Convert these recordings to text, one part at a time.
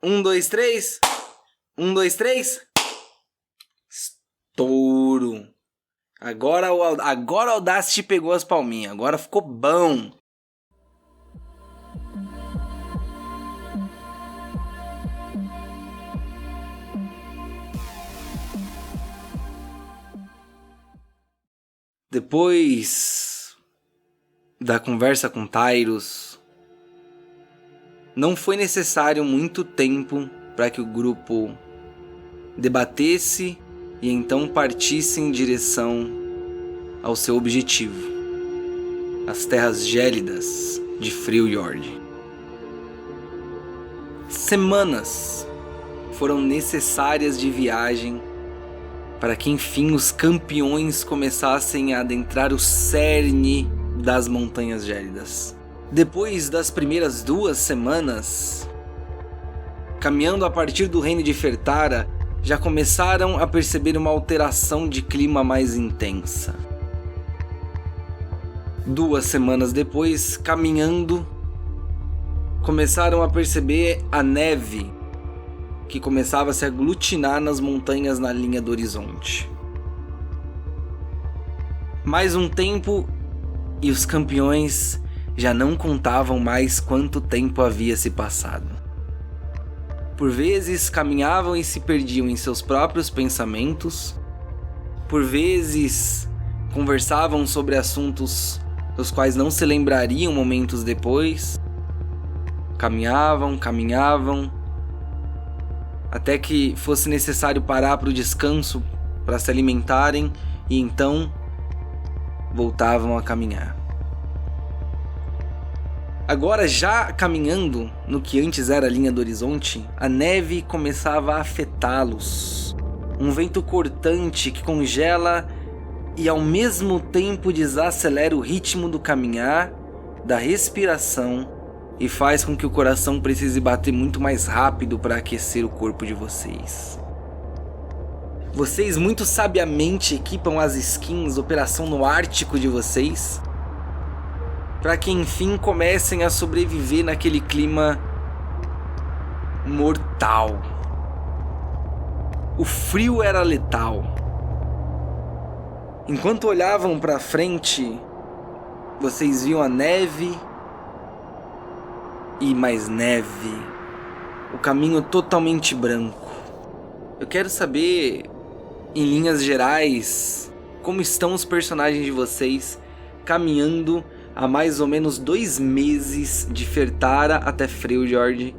Um, dois, três. Um, dois, três. Estouro. Agora o Audacity pegou as palminhas. Agora ficou bom. Depois da conversa com Tyros, não foi necessário muito tempo para que o grupo debatesse e então partisse em direção ao seu objetivo, as terras gélidas de Freljord. Semanas foram necessárias de viagem para que enfim os campeões começassem a adentrar o cerne das montanhas gélidas. Depois das primeiras 2 semanas, caminhando a partir do reino de Fertara, já começaram a perceber uma alteração de clima mais intensa. 2 semanas depois, caminhando, começaram a perceber a neve que começava a se aglutinar nas montanhas na linha do horizonte. Mais um tempo e os campeões já não contavam mais quanto tempo havia se passado. Por vezes caminhavam e se perdiam em seus próprios pensamentos, por vezes conversavam sobre assuntos dos quais não se lembrariam momentos depois, caminhavam, até que fosse necessário parar para o descanso, para se alimentarem, e então voltavam a caminhar. Agora, já caminhando no que antes era a linha do horizonte, a neve começava a afetá-los. Um vento cortante que congela e ao mesmo tempo desacelera o ritmo do caminhar, da respiração, e faz com que o coração precise bater muito mais rápido para aquecer o corpo de vocês. Vocês muito sabiamente equipam as skins Operação no Ártico de vocês, para que enfim comecem a sobreviver naquele clima mortal. O frio era letal. Enquanto olhavam para frente, vocês viam a neve e mais neve, o caminho totalmente branco. Eu quero saber, em linhas gerais, como estão os personagens de vocês caminhando há mais ou menos 2 meses de Fertara até Freljord,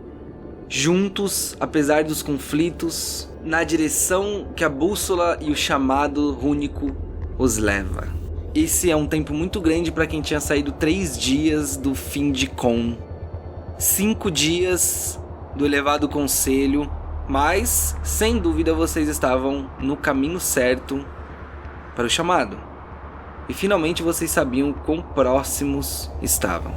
juntos, apesar dos conflitos, na direção que a bússola e o chamado rúnico os leva. Esse é um tempo muito grande para quem tinha saído 3 dias do fim de Con, 5 dias do elevado conselho, mas sem dúvida vocês estavam no caminho certo para o chamado. E finalmente vocês sabiam quão próximos estavam.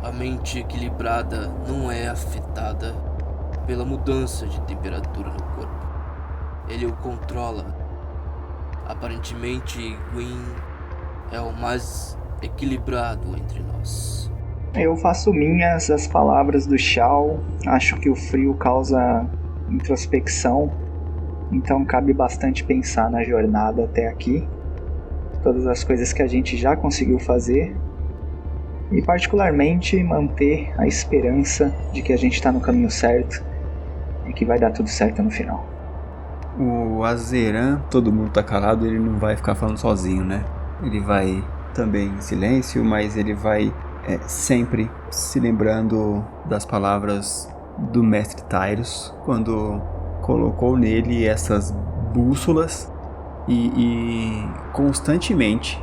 A mente equilibrada não é afetada pela mudança de temperatura no corpo. Ele o controla. Aparentemente, Gwyn é o mais equilibrado entre nós. Eu faço minhas as palavras do Shao. Acho que o frio causa introspecção, então cabe bastante pensar na jornada até aqui, todas as coisas que a gente já conseguiu fazer e particularmente manter a esperança de que a gente está no caminho certo e que vai dar tudo certo no final. O Azeran, todo mundo tá calado, ele não vai ficar falando sozinho, né? Ele vai também em silêncio, mas ele vai sempre se lembrando das palavras do mestre Tyros, quando colocou nele essas bússolas e constantemente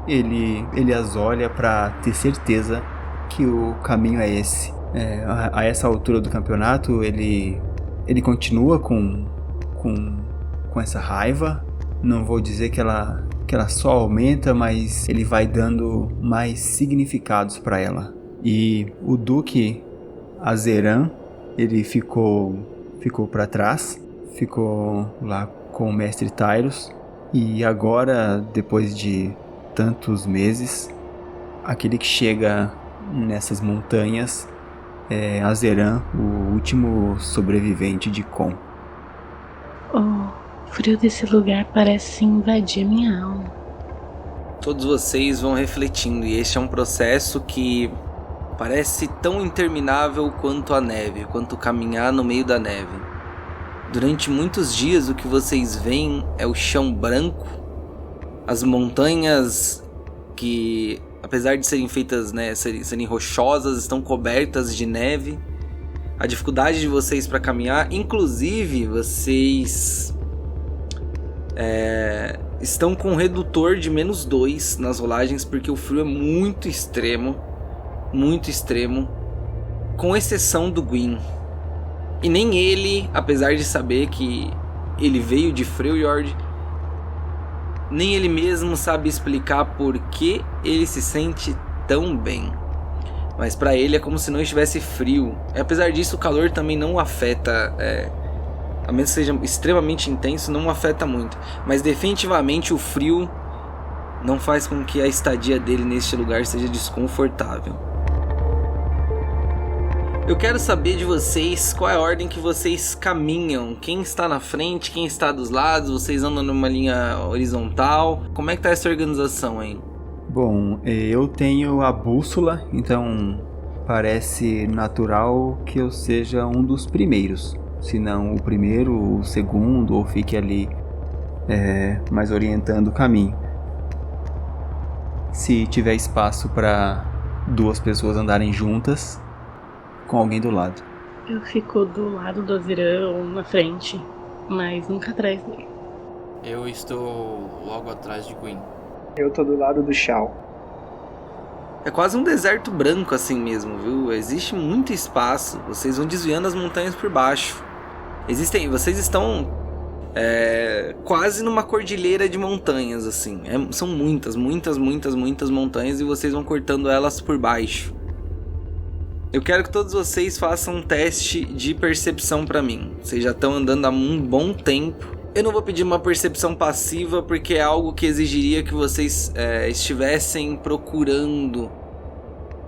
ele as olha para ter certeza que o caminho é esse. A essa altura do campeonato ele continua com essa raiva. Não vou dizer que ela só aumenta, mas ele vai dando mais significados para ela. E o Duque Azeran, ele ficou para trás, ficou lá com o mestre Tyros, e agora, depois de tantos meses, aquele que chega nessas montanhas é Azeran, o último sobrevivente de Kon. O frio desse lugar parece invadir minha alma. Todos vocês vão refletindo, e este é um processo que parece tão interminável quanto a neve, quanto caminhar no meio da neve. Durante muitos dias o que vocês veem é o chão branco, as montanhas que, apesar de serem feitas, serem rochosas, estão cobertas de neve. A dificuldade de vocês para caminhar, inclusive vocês estão com um redutor de -2 nas rolagens, porque o frio é muito extremo, com exceção do Gwyn. E nem ele, apesar de saber que ele veio de Freljord, nem ele mesmo sabe explicar por que ele se sente tão bem. Mas pra ele é como se não estivesse frio. E apesar disso, o calor também não o afeta, a menos que seja extremamente intenso, não o afeta muito. Mas definitivamente o frio não faz com que a estadia dele neste lugar seja desconfortável. Eu quero saber de vocês qual é a ordem que vocês caminham. Quem está na frente, quem está dos lados, vocês andam numa linha horizontal. Como é que tá essa organização aí? Bom, eu tenho a bússola, então parece natural que eu seja um dos primeiros. Se não o primeiro, o segundo, ou fique ali mais orientando o caminho. Se tiver espaço para 2 pessoas andarem juntas, com alguém do lado. Eu fico do lado do Azeran ou na frente, mas nunca atrás dele. Eu estou logo atrás de Gwyn. Eu tô do lado do Shao. É quase um deserto branco assim mesmo, viu? Existe muito espaço. Vocês vão desviando as montanhas por baixo. Vocês estão quase numa cordilheira de montanhas, assim. São muitas montanhas, e vocês vão cortando elas por baixo. Eu quero que todos vocês façam um teste de percepção pra mim. Vocês já estão andando há um bom tempo. Eu não vou pedir uma percepção passiva, porque é algo que exigiria que vocês estivessem procurando,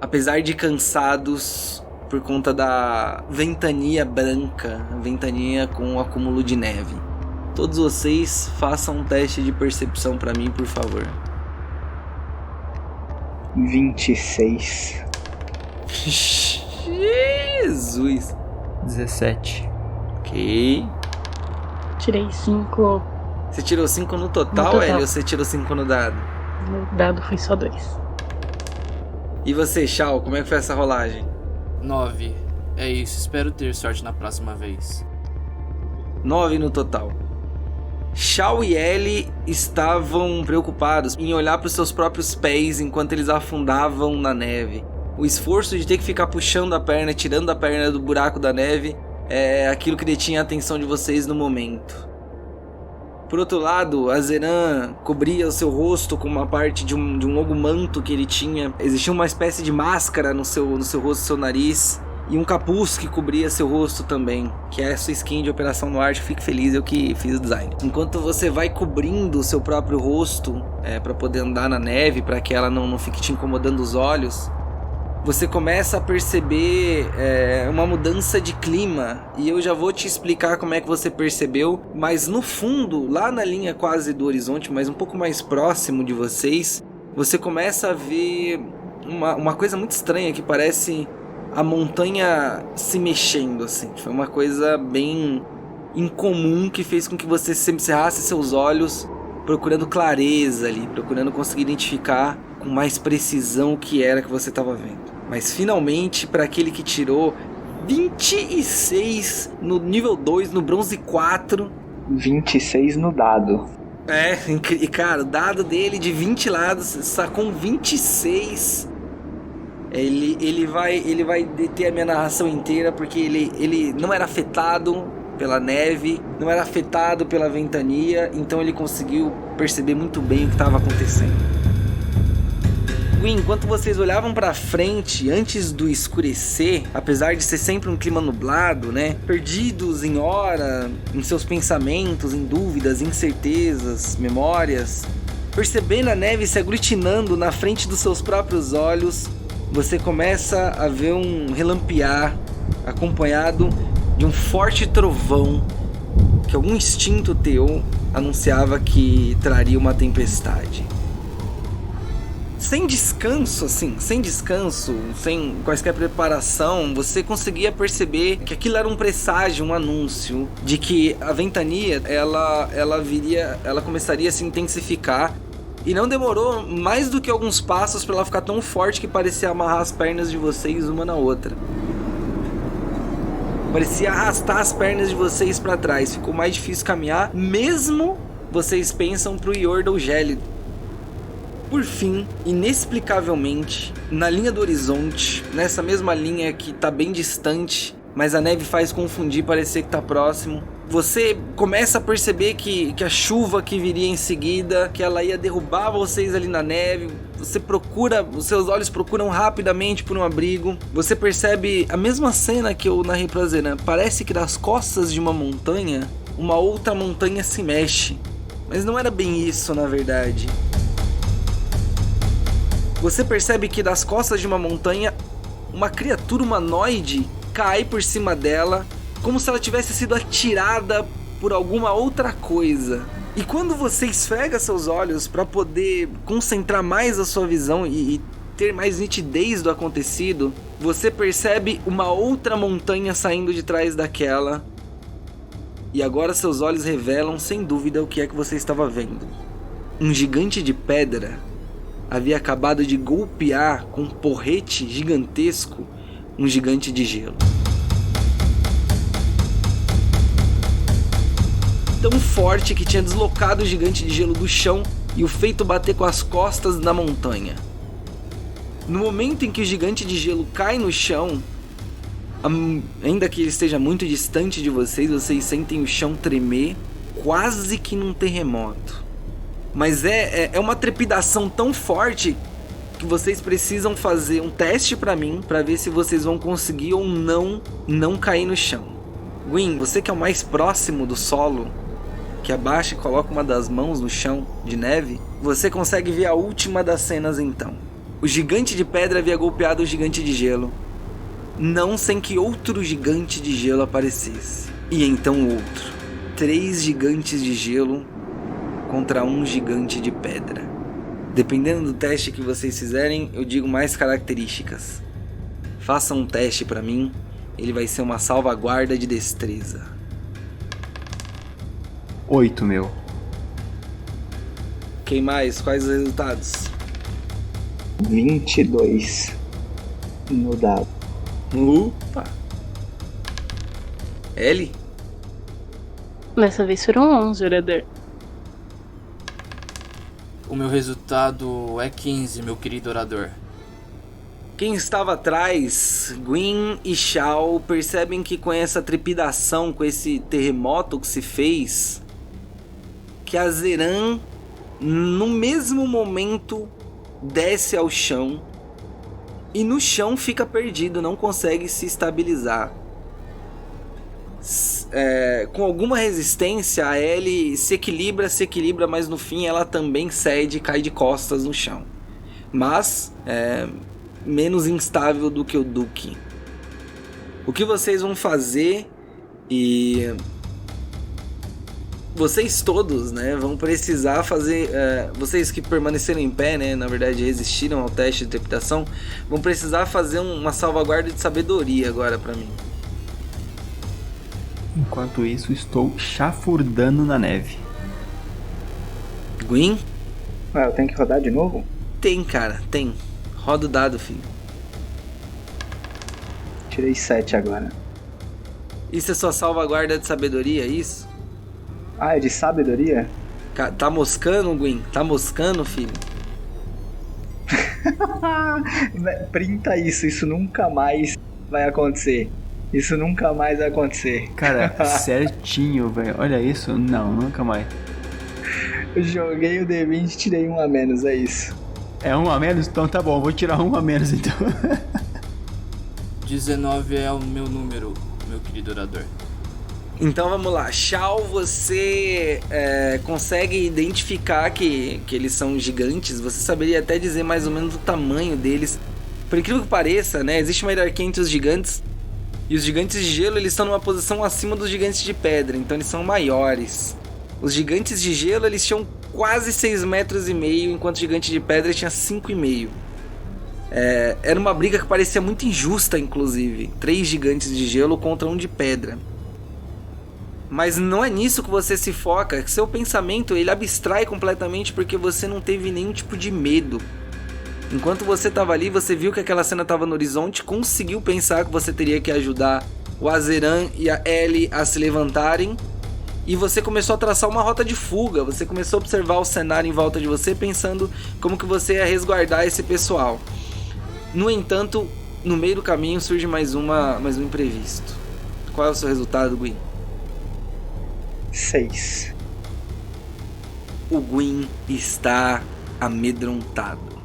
apesar de cansados, por conta da ventania branca, a ventania com o acúmulo de neve. Todos vocês façam um teste de percepção pra mim, por favor. 26. Jesus. 17. Ok. Tirei 5. Você tirou 5 no total, Ellie, ou você tirou 5 no dado? No dado foi só 2. E você, Shao, como é que foi essa rolagem? 9. É isso, espero ter sorte na próxima vez. 9 no total. Shao e Ellie estavam preocupados em olhar para os seus próprios pés enquanto eles afundavam na neve. O esforço de ter que ficar puxando a perna, tirando a perna do buraco da neve, é aquilo que detinha a atenção de vocês no momento. Por outro lado, Azeran cobria o seu rosto com uma parte de um longo manto que ele tinha. Existia uma espécie de máscara no seu rosto, no seu nariz, e um capuz que cobria seu rosto também, que é a sua skin de Operação Noir. Fique feliz, eu que fiz o design. Enquanto você vai cobrindo o seu próprio rosto para poder andar na neve, para que ela não fique te incomodando os olhos, você começa a perceber uma mudança de clima, e eu já vou te explicar como é que você percebeu, mas no fundo, lá na linha quase do horizonte, mas um pouco mais próximo de vocês, você começa a ver uma coisa muito estranha, que parece a montanha se mexendo, assim. Foi uma coisa bem incomum que fez com que você cerrasse seus olhos, procurando clareza ali, procurando conseguir identificar com mais precisão o que era que você estava vendo. Mas finalmente, para aquele que tirou 26 no nível 2, no bronze 4. 26 no dado. E cara, o dado dele de 20 lados sacou um 26. Ele vai deter a minha narração inteira, porque ele não era afetado pela neve, não era afetado pela ventania, então ele conseguiu perceber muito bem o que estava acontecendo. Enquanto vocês olhavam pra frente antes do escurecer, apesar de ser sempre um clima nublado, né? Perdidos em hora, em seus pensamentos, em dúvidas, incertezas, memórias, percebendo a neve se aglutinando na frente dos seus próprios olhos, você começa a ver um relampear acompanhado de um forte trovão que algum instinto teu anunciava que traria uma tempestade. Sem descanso, sem quaisquer preparação, você conseguia perceber que aquilo era um presságio, um anúncio de que a ventania, ela começaria a se intensificar. E não demorou mais do que alguns passos para ela ficar tão forte que parecia amarrar as pernas de vocês uma na outra. Parecia arrastar as pernas de vocês para trás. Ficou mais difícil caminhar, mesmo vocês pensam pro Yordle gélido. Por fim, inexplicavelmente, na linha do horizonte, nessa mesma linha que tá bem distante, mas a neve faz confundir, parecer que tá próximo, você começa a perceber que a chuva que viria em seguida, que ela ia derrubar vocês ali na neve. Os seus olhos procuram rapidamente por um abrigo. Você percebe a mesma cena que eu narrei pra Zeran. Parece que das costas de uma montanha, uma outra montanha se mexe. Mas não era bem isso, na verdade. Você percebe que das costas de uma montanha, uma criatura humanoide cai por cima dela, como se ela tivesse sido atirada por alguma outra coisa. E quando você esfrega seus olhos para poder concentrar mais a sua visão e ter mais nitidez do acontecido, você percebe uma outra montanha saindo de trás daquela. E agora seus olhos revelam sem dúvida o que é que você estava vendo. Um gigante de pedra havia acabado de golpear com um porrete gigantesco um gigante de gelo. Tão forte que tinha deslocado o gigante de gelo do chão e o feito bater com as costas na montanha. No momento em que o gigante de gelo cai no chão, ainda que ele esteja muito distante de vocês sentem o chão tremer, quase que num terremoto. Mas é uma trepidação tão forte que vocês precisam fazer um teste pra mim, pra ver se vocês vão conseguir ou não cair no chão. Gwyn, você que é o mais próximo do solo, que abaixa e coloca uma das mãos no chão de neve, você consegue ver a última das cenas então. O gigante de pedra havia golpeado o gigante de gelo, não sem que outro gigante de gelo aparecesse. E então outro. 3 gigantes de gelo contra um gigante de pedra. Dependendo do teste que vocês fizerem, eu digo mais características. Façam um teste pra mim, ele vai ser uma salvaguarda de destreza. 8, meu. Quem mais? Quais os resultados? 22 no dado. Opa! Ellie? Dessa vez foram 11, orador. O meu resultado é 15, meu querido orador. Quem estava atrás, Gwyn e Shao, percebem que com essa trepidação, com esse terremoto que se fez, que a Zeran, no mesmo momento, desce ao chão e no chão fica perdido, não consegue se estabilizar. Com alguma resistência, a Ellie se equilibra, mas no fim ela também cede e cai de costas no chão. Mas menos instável do que o Duque. O que vocês vão fazer? E vocês todos, né, vão precisar fazer... vocês que permaneceram em pé, né, na verdade resistiram ao teste de trepidação, vão precisar fazer uma salvaguarda de sabedoria agora pra mim. Enquanto isso, estou chafurdando na neve. Gwyn? Ué, eu tenho que rodar de novo? Tem, cara, tem. Roda o dado, filho. Tirei 7 agora. Isso é sua salvaguarda de sabedoria, é isso? Ah, é de sabedoria? Tá moscando, Gwyn? Tá moscando, filho? Printa isso nunca mais vai acontecer. Isso nunca mais vai acontecer. Cara, certinho, velho. Olha isso. Não, nunca mais. Eu joguei o D20 e tirei 1 a menos, é isso. É 1 a menos? Então tá bom, vou tirar 1 a menos então. 19 é o meu número, meu querido orador. Então vamos lá. Shao, você consegue identificar que eles são gigantes. Você saberia até dizer mais ou menos o tamanho deles. Por incrível que pareça, né, existe uma hierarquia entre os gigantes. E os gigantes de gelo, eles estão numa posição acima dos gigantes de pedra, então eles são maiores. Os gigantes de gelo, eles tinham quase 6,5 metros, enquanto o gigante de pedra tinha 5,5. Era uma briga que parecia muito injusta, inclusive. 3 gigantes de gelo contra um de pedra. Mas não é nisso que você se foca. Seu pensamento, ele abstrai completamente porque você não teve nenhum tipo de medo. Enquanto você estava ali, você viu que aquela cena estava no horizonte, conseguiu pensar que você teria que ajudar o Azeran e a Ellie a se levantarem, e você começou a traçar uma rota de fuga. Você começou a observar o cenário em volta de você, pensando como que você ia resguardar esse pessoal. No entanto, no meio do caminho surge mais um imprevisto. Qual é o seu resultado, Gwyn? 6. O Gwyn está amedrontado.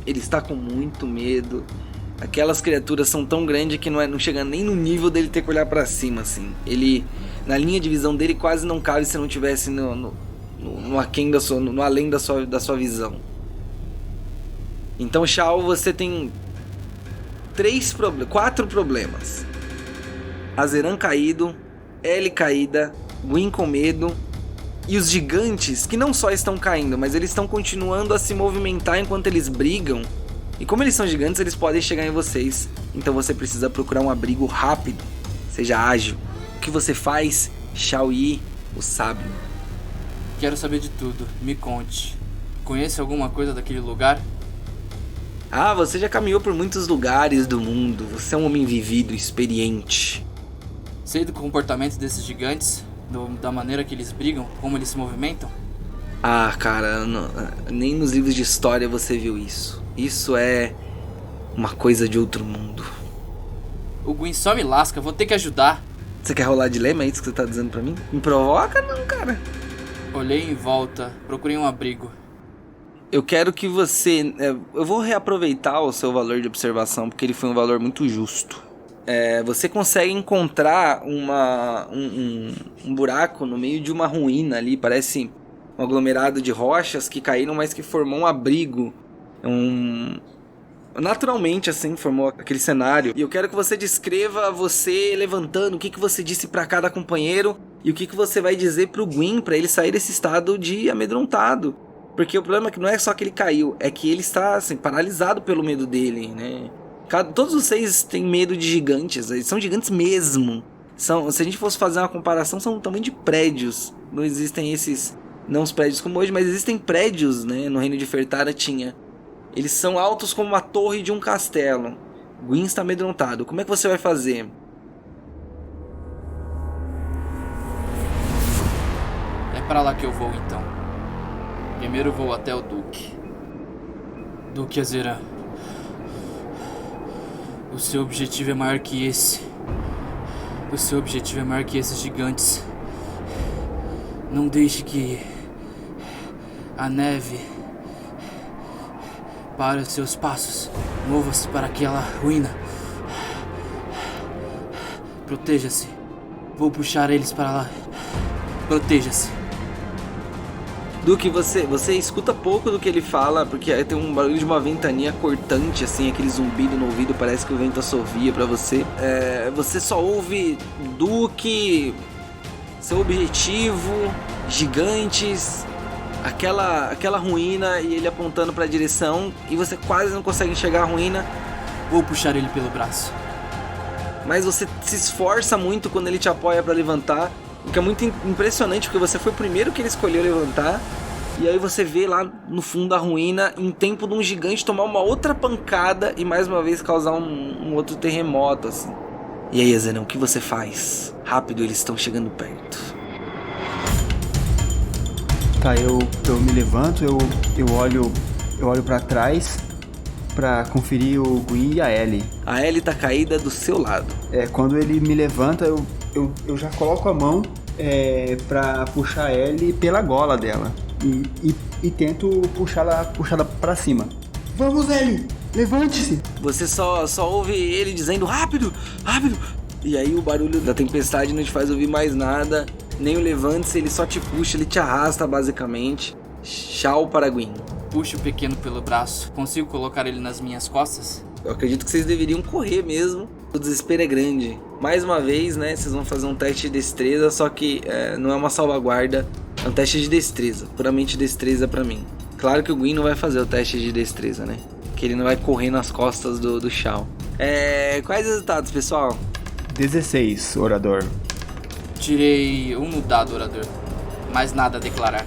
Ele está com muito medo. Aquelas criaturas são tão grandes que não chega nem no nível dele ter que olhar pra cima, assim. Ele, na linha de visão dele, quase não cabe se não tivesse no além da sua visão. Então, Shao, você tem 4 problemas. Azeran caído, Ellie caída, Gwyn com medo, e os gigantes, que não só estão caindo, mas eles estão continuando a se movimentar enquanto eles brigam. E como eles são gigantes, eles podem chegar em vocês. Então você precisa procurar um abrigo rápido. Seja ágil. O que você faz, Shao Yi, o sábio? Quero saber de tudo. Me conte. Conhece alguma coisa daquele lugar? Ah, você já caminhou por muitos lugares do mundo. Você é um homem vivido, experiente. Sei do comportamento desses gigantes, da maneira que eles brigam, como eles se movimentam. Ah, cara, nem nos livros de história você viu isso. Isso é uma coisa de outro mundo. O Gwyn só me lasca, vou ter que ajudar. Você quer rolar dilema? É isso que você tá dizendo pra mim? Me provoca não, cara. Olhei em volta, procurei um abrigo. Eu quero que você... eu vou reaproveitar o seu valor de observação, porque ele foi um valor muito justo. Você consegue encontrar um buraco no meio de uma ruína ali. Parece um aglomerado de rochas que caíram, mas que formou um abrigo. Naturalmente, assim, formou aquele cenário. E eu quero que você descreva você levantando, o que você disse pra cada companheiro e o que você vai dizer pro Gwyn pra ele sair desse estado de amedrontado. Porque o problema é que não é só que ele caiu, é que ele está, assim, paralisado pelo medo dele, né? Todos os 6 têm medo de gigantes, eles são gigantes mesmo. Se a gente fosse fazer uma comparação, são o tamanho de prédios. Não existem esses, não os prédios como hoje, mas existem prédios, né? No reino de Fertara tinha. Eles são altos como uma torre de um castelo. Gwyn está amedrontado. Como é que você vai fazer? É pra lá que eu vou, então. Primeiro vou até o Duque. Duque Azeran. O seu objetivo é maior que esse. O seu objetivo é maior que esses gigantes. Não deixe que a neve pare os seus passos. Mova-se para aquela ruína. Proteja-se. Vou puxar eles para lá. Proteja-se. Duque, você escuta pouco do que ele fala, porque tem um barulho de uma ventania cortante, assim, aquele zumbido no ouvido, parece que o vento assovia pra você. Você só ouve Duque, seu objetivo, gigantes, aquela ruína e ele apontando pra direção, e você quase não consegue enxergar a ruína. Vou puxar ele pelo braço. Mas você se esforça muito quando ele te apoia pra levantar. O que é muito impressionante, porque você foi o primeiro que ele escolheu levantar. E aí você vê lá no fundo da ruína, em tempo de um gigante tomar uma outra pancada e mais uma vez causar um outro terremoto, assim. E aí, Azeran, o que você faz? Rápido, eles estão chegando perto. Tá, eu me levanto, eu olho pra trás pra conferir o Gwyn e a Ellie. A Ellie tá caída do seu lado. Quando ele me levanta, eu já coloco a mão pra puxar a Ellie pela gola dela. E tento puxá-la pra cima. Vamos, Ellie! Levante-se! Você só ouve ele dizendo rápido, rápido. E aí o barulho da tempestade não te faz ouvir mais nada. Nem o levante-se, ele só te puxa, ele te arrasta basicamente. Shao para Gwyn. Puxo o pequeno pelo braço. Consigo colocar ele nas minhas costas? Eu acredito que vocês deveriam correr mesmo. O desespero é grande. Mais uma vez, né, vocês vão fazer um teste de destreza, só que não é uma salvaguarda, é um teste de destreza. Puramente destreza pra mim. Claro que o Gwyn não vai fazer o teste de destreza, né? Que ele não vai correr nas costas do Shao. Quais resultados, pessoal? 16, orador. Tirei 1 no dado, orador. Mais nada a declarar.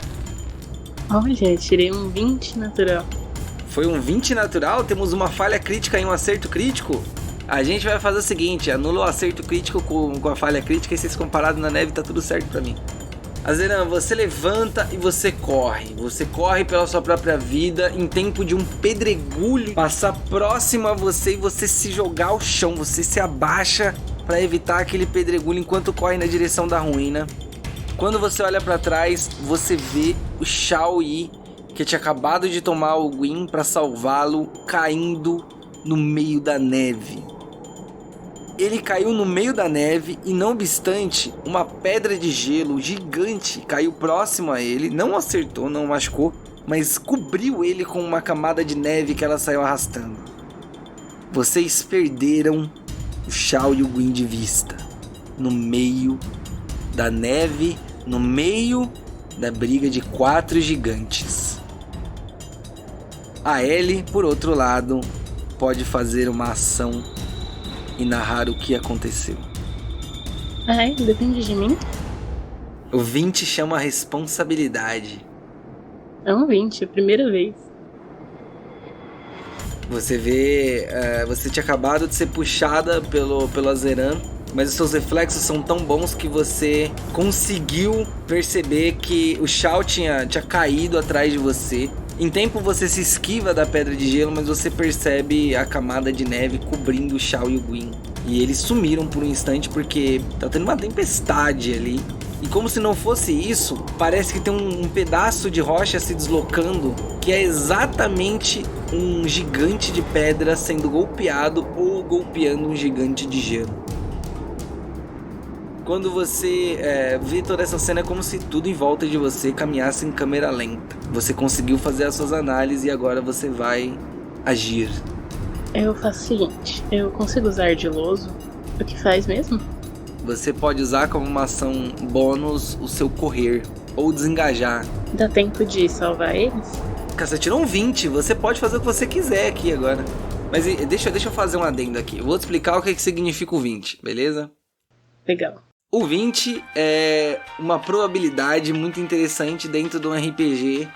Olha, tirei um 20 natural. Foi um 20 natural? Temos uma falha crítica e um acerto crítico? A gente vai fazer o seguinte, anula o acerto crítico com a falha crítica e se comparado na neve tá tudo certo pra mim. Azeran, você levanta e você corre. Você corre pela sua própria vida em tempo de um pedregulho passar próximo a você e você se jogar ao chão. Você se abaixa para evitar aquele pedregulho enquanto corre na direção da ruína. Quando você olha para trás, você vê o Shao Yi, que tinha acabado de tomar o Gwyn para salvá-lo, caindo no meio da neve. Ele caiu no meio da neve e, não obstante, uma pedra de gelo gigante caiu próximo a ele, não acertou, não machucou, mas cobriu ele com uma camada de neve que ela saiu arrastando. Vocês perderam o Shao e o Gwyn de vista, no meio da neve, no meio da briga de 4 gigantes. A Ellie, por outro lado, pode fazer uma ação e narrar o que aconteceu. Depende de mim? O 20 chama responsabilidade. É um 20, primeira vez. Você vê, você tinha acabado de ser puxada pelo Azeran, mas os seus reflexos são tão bons que você conseguiu perceber que o Shao tinha caído atrás de você. Em tempo você se esquiva da pedra de gelo, mas você percebe a camada de neve cobrindo o Shao e o Gwyn. E eles sumiram por um instante porque tá tendo uma tempestade ali. E como se não fosse isso, parece que tem um pedaço de rocha se deslocando, que é exatamente um gigante de pedra sendo golpeado ou golpeando um gigante de gelo. Quando você vê toda essa cena, é como se tudo em volta de você caminhasse em câmera lenta. Você conseguiu fazer as suas análises e agora você vai agir. Eu faço o seguinte, eu consigo usar ardiloso? O que faz mesmo? Você pode usar como uma ação bônus o seu correr ou desengajar. Dá tempo de salvar eles? Cara, você tirou um 20, você pode fazer o que você quiser aqui agora. Mas deixa eu fazer um adendo aqui. Eu vou te explicar o que significa o 20, beleza? Legal. O 20 é uma probabilidade muito interessante dentro de um RPG,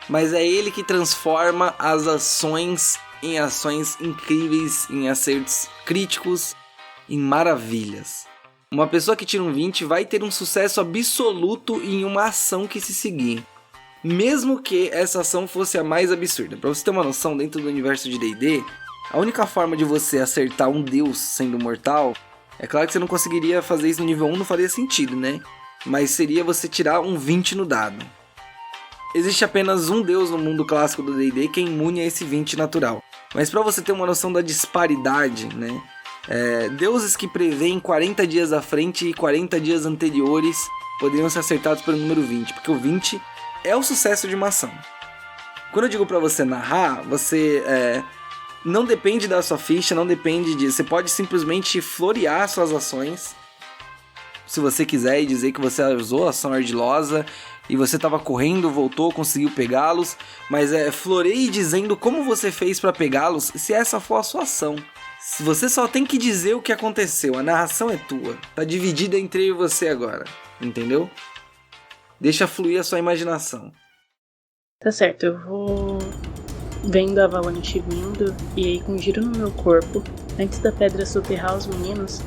mas é ele que transforma as ações em ações incríveis, em acertos críticos, em maravilhas. Uma pessoa que tira um 20 vai ter um sucesso absoluto em uma ação que se seguir, mesmo que essa ação fosse a mais absurda. Pra você ter uma noção, dentro do universo de D&D, a única forma de você acertar um deus sendo mortal, é claro que você não conseguiria fazer isso no nível 1, não faria sentido, né? Mas seria você tirar um 20 no dado. Existe apenas um deus no mundo clássico do D&D que é imune a esse 20 natural. Mas pra você ter uma noção da disparidade, né? Deuses que preveem 40 dias à frente e 40 dias anteriores poderiam ser acertados pelo número 20, porque o 20 é o sucesso de uma ação. Quando eu digo pra você narrar, você não depende da sua ficha, não depende de... Você pode simplesmente florear suas ações, se você quiser, e dizer que você usou a ação ardilosa e você estava correndo, voltou, conseguiu pegá-los, mas floreie dizendo como você fez para pegá-los, se essa for a sua ação. Você só tem que dizer o que aconteceu, a narração é tua, tá dividida entre eu e você agora, entendeu? Deixa fluir a sua imaginação. Tá certo, eu vou vendo a avalanche vindo e aí com um giro no meu corpo, antes da pedra soterrar os meninos,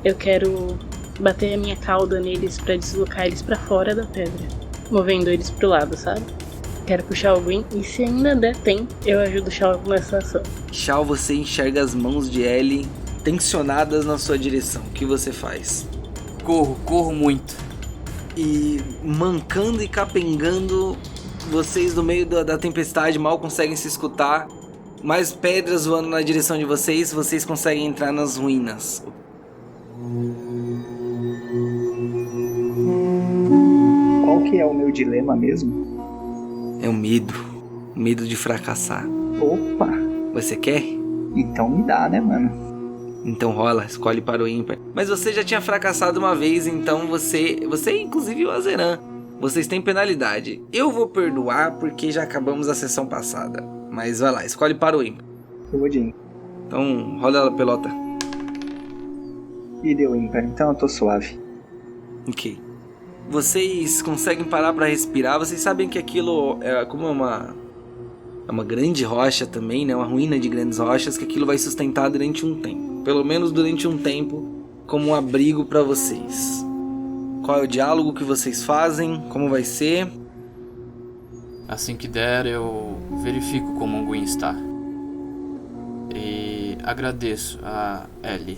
eu quero bater a minha cauda neles pra deslocar eles pra fora da pedra, movendo eles pro lado, sabe? Quero puxar o Gwyn e se ainda der tempo, eu ajudo o Shao nessa ação. Shao, você enxerga as mãos de Ellie tensionadas na sua direção. O que você faz? Corro muito. E mancando e capengando, vocês no meio da tempestade mal conseguem se escutar. Mais pedras voando na direção de vocês, vocês conseguem entrar nas ruínas. Qual que é o meu dilema mesmo? É o medo de fracassar. Opa! Você quer? Então me dá, né, mano? Então rola, escolhe para o ímpar. Mas você já tinha fracassado uma vez, então você inclusive o Azeran, vocês têm penalidade. Eu vou perdoar porque já acabamos a sessão passada. Mas vai lá, escolhe para o ímpar. Eu vou de ímpar. Então rola a pelota. E deu ímpar, então eu tô suave. Ok. Vocês conseguem parar para respirar. Vocês sabem que aquilo é como uma grande rocha também, né? Uma ruína de grandes rochas, que aquilo vai sustentar durante um tempo. Pelo menos durante um tempo, como um abrigo para vocês. Qual é o diálogo que vocês fazem? Como vai ser? Assim que der, eu verifico como o Gwyn está. E agradeço a Ellie.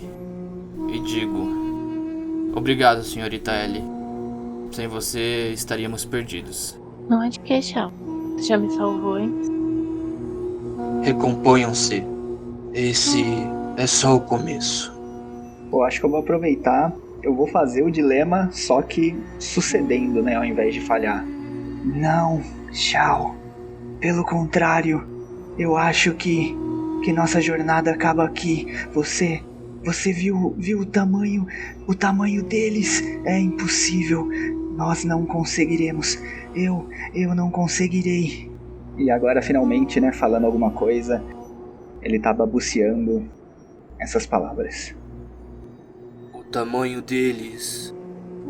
E digo: obrigado, senhorita Ellie. Sem você, estaríamos perdidos. Não é de que, Shao. Você já me salvou antes? Recomponham-se. Esse é só o começo. Eu acho que eu vou aproveitar. Eu vou fazer o dilema, só que sucedendo, né? Ao invés de falhar. Não, Shao. Pelo contrário, eu acho que nossa jornada acaba aqui. Você viu o tamanho deles? É impossível. Nós não conseguiremos. Eu não conseguirei. E agora, finalmente, né, falando alguma coisa, ele tá balbuciando essas palavras. O tamanho deles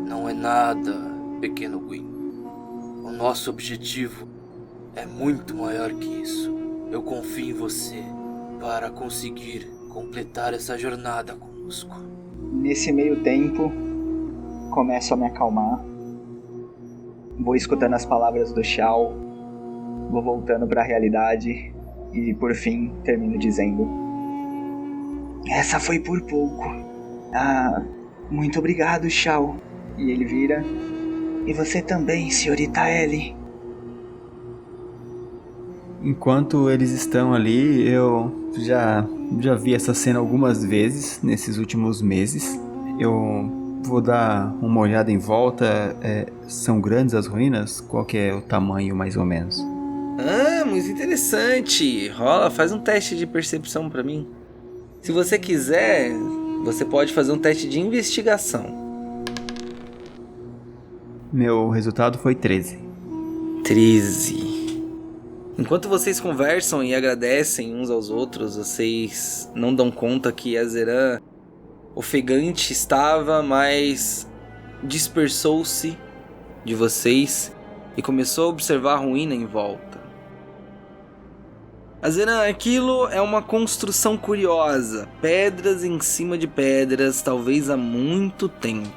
não é nada, pequeno Gwyn. O nosso objetivo é muito maior que isso. Eu confio em você para conseguir completar essa jornada conosco. Nesse meio tempo, começo a me acalmar. Vou escutando as palavras do Shao. Vou voltando para a realidade. E por fim, termino dizendo: essa foi por pouco. Ah, muito obrigado, Shao. E ele vira: e você também, senhorita Ellie. Enquanto eles estão ali, eu já vi essa cena algumas vezes nesses últimos meses. Eu vou dar uma olhada em volta. São grandes as ruínas? Qual que é o tamanho, mais ou menos? Ah, muito interessante. Rola, faz um teste de percepção pra mim. Se você quiser, você pode fazer um teste de investigação. Meu resultado foi 13. 13. Enquanto vocês conversam e agradecem uns aos outros, vocês não dão conta que Azeran ofegante estava, mas dispersou-se de vocês e começou a observar a ruína em volta. Azeran, aquilo é uma construção curiosa, pedras em cima de pedras, talvez há muito tempo.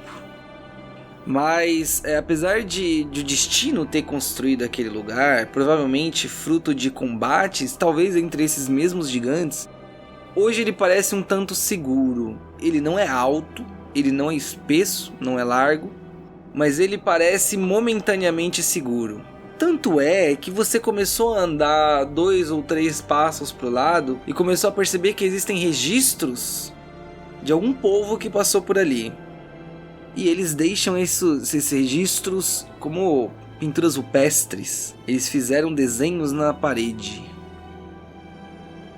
Mas, apesar de o destino ter construído aquele lugar, provavelmente fruto de combates, talvez entre esses mesmos gigantes, hoje ele parece um tanto seguro. Ele não é alto, ele não é espesso, não é largo, mas ele parece momentaneamente seguro. Tanto é que você começou a andar 2 ou 3 passos para o lado e começou a perceber que existem registros de algum povo que passou por ali. E eles deixam esses registros como pinturas rupestres. Eles fizeram desenhos na parede.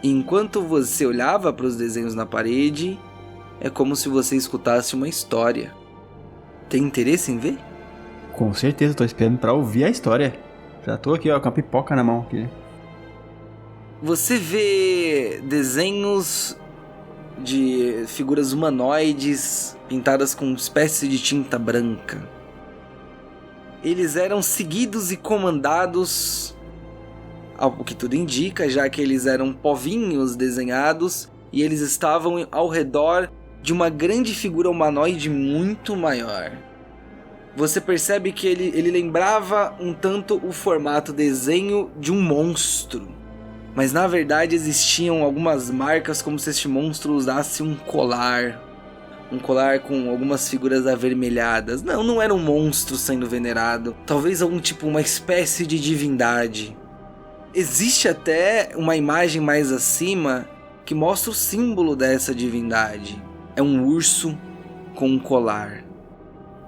E enquanto você olhava para os desenhos na parede, é como se você escutasse uma história. Tem interesse em ver? Com certeza, tô esperando pra ouvir a história. Já tô aqui, ó, com a pipoca na mão aqui. Você vê desenhos de figuras humanoides pintadas com uma espécie de tinta branca. Eles eram seguidos e comandados, ao que tudo indica, já que eles eram povinhos desenhados e eles estavam ao redor de uma grande figura humanoide muito maior. Você percebe que ele lembrava um tanto o formato desenho de um monstro. Mas na verdade existiam algumas marcas como se este monstro usasse um colar. Um colar com algumas figuras avermelhadas. Não era um monstro sendo venerado. Talvez uma espécie de divindade. Existe até uma imagem mais acima que mostra o símbolo dessa divindade. É um urso com um colar.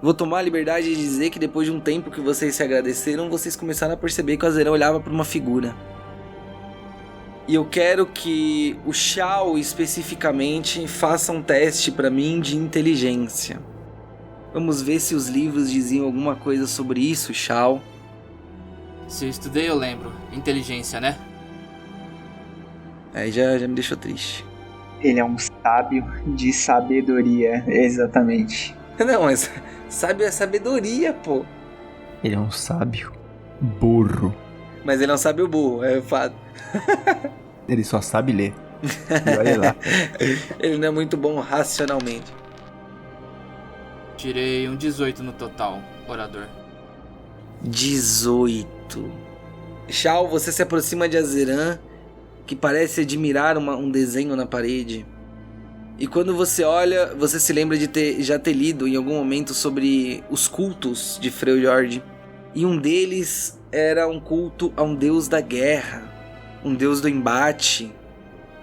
Vou tomar a liberdade de dizer que depois de um tempo que vocês se agradeceram, vocês começaram a perceber que o Azeran olhava para uma figura. E eu quero que o Shao especificamente faça um teste pra mim de inteligência. Vamos ver se os livros diziam alguma coisa sobre isso, Shao. Se eu estudei, eu lembro. Inteligência, né? Aí já me deixou triste. Ele é um sábio de sabedoria, exatamente. Não, mas sábio é sabedoria, pô. Ele é um sábio burro. Mas ele não sabe o burro, é fato. Ele só sabe ler. E olha lá. Ele não é muito bom racionalmente. Tirei um 18 no total, orador. 18. Shao, você se aproxima de Azeran, que parece admirar um desenho na parede. E quando você olha, você se lembra de já ter lido em algum momento sobre os cultos de Freljord. E um deles era um culto a um deus da guerra, um deus do embate.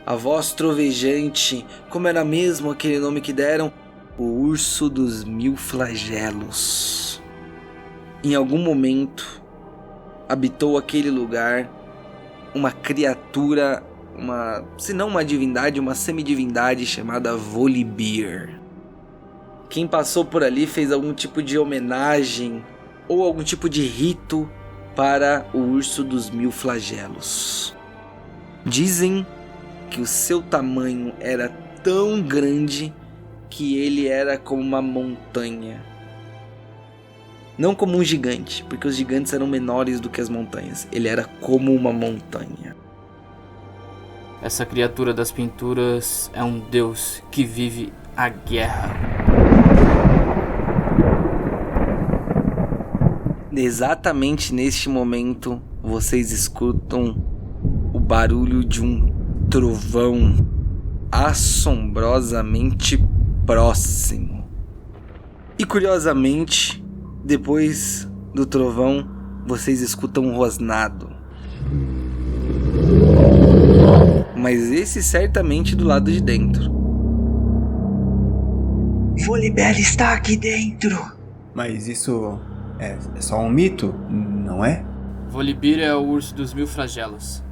A voz trovejante, como era mesmo aquele nome que deram? O Urso dos Mil Flagelos. Em algum momento, habitou aquele lugar uma criatura, se não uma divindade, uma semidivindade chamada Volibear. Quem passou por ali fez algum tipo de homenagem ou algum tipo de rito para o Urso dos Mil Flagelos. Dizem que o seu tamanho era tão grande que ele era como uma montanha. Não como um gigante, porque os gigantes eram menores do que as montanhas. Ele era como uma montanha. Essa criatura das pinturas é um deus que vive a guerra. Exatamente neste momento, vocês escutam o barulho de um trovão assombrosamente próximo. E curiosamente, depois do trovão, vocês escutam um rosnado. Mas esse certamente do lado de dentro. Volibear está aqui dentro. Mas isso é só um mito, não é? Volibear é o Urso dos Mil Flagelos.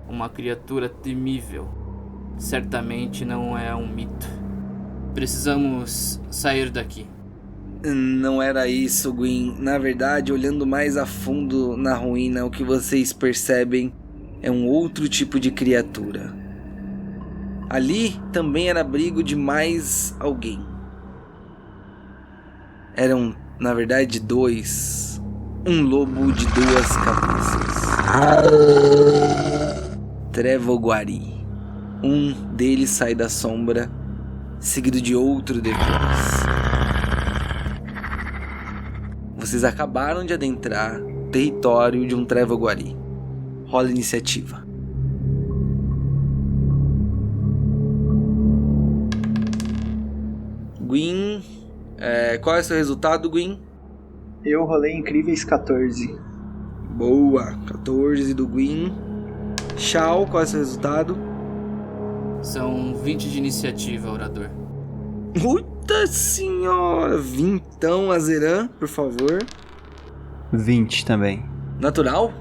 Uma criatura temível. Certamente não é um mito. Precisamos sair daqui. Não era isso, Gwyn. Na verdade, olhando mais a fundo na ruína, o que vocês percebem é um outro tipo de criatura. Ali também era abrigo de mais alguém. Eram, na verdade, dois. Um lobo de duas cabeças. Trevoguari. Um deles sai da sombra, seguido de outro depois. Vocês acabaram de adentrar o território de um Trevoguari. Rola iniciativa. Gwyn, qual é o seu resultado, Gwyn? Eu rolei incríveis 14. Boa, 14 do Gwyn. Shao, qual é o seu resultado? São 20 de iniciativa, orador. Puta senhora! Vintão, Azeran, por favor. 20 também. Natural?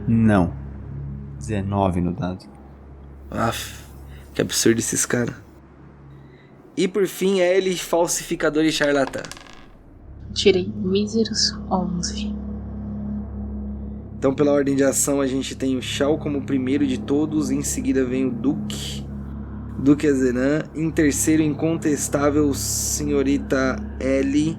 Não. 19 no dado. Aff, que absurdo esses caras. E por fim, ele, falsificador e charlatã. Tirei míseros 11. Então, pela ordem de ação, a gente tem o Shao como o primeiro de todos. Em seguida vem o Duque Azeran. Em terceiro, incontestável, senhorita Ellie.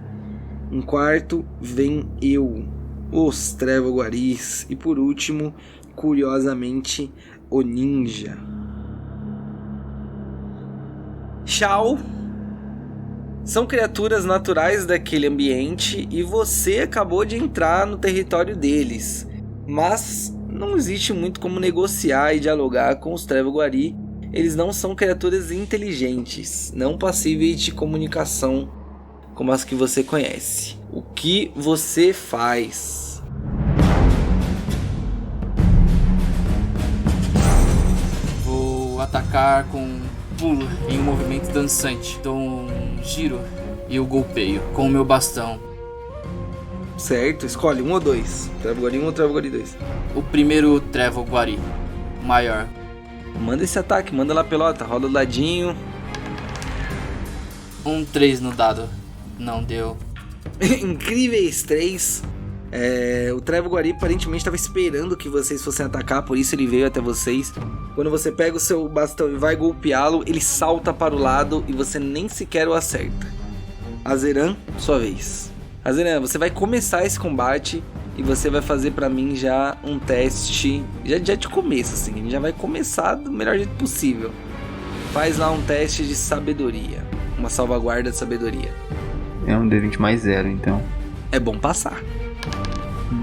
Em quarto, vem eu, os Trevoguaris. E por último, curiosamente, o Ninja. Shao são criaturas naturais daquele ambiente e você acabou de entrar no território deles. Mas não existe muito como negociar e dialogar com os Trevoguari. Eles não são criaturas inteligentes, não passíveis de comunicação como as que você conhece. O que você faz? Vou atacar com um pulo em um movimento dançante. Dou um giro e o golpeio com o meu bastão. Certo, escolhe um ou dois. Trevoguari 1 ou Trevoguari 2. O primeiro Trevoguari, maior. Manda esse ataque, manda lá, pelota. Roda do ladinho. 3 no dado. Não deu. Incríveis 3. O Trevo Guari aparentemente estava esperando que vocês fossem atacar, por isso ele veio até vocês. Quando você pega o seu bastão e vai golpeá-lo, ele salta para o lado e você nem sequer o acerta. Azeran, sua vez. Azeran, você vai começar esse combate e você vai fazer para mim já um teste, já de começo assim, a gente já vai começar do melhor jeito possível. Faz lá um teste de sabedoria, uma salvaguarda de sabedoria. É um D20 mais 0, então. É bom passar.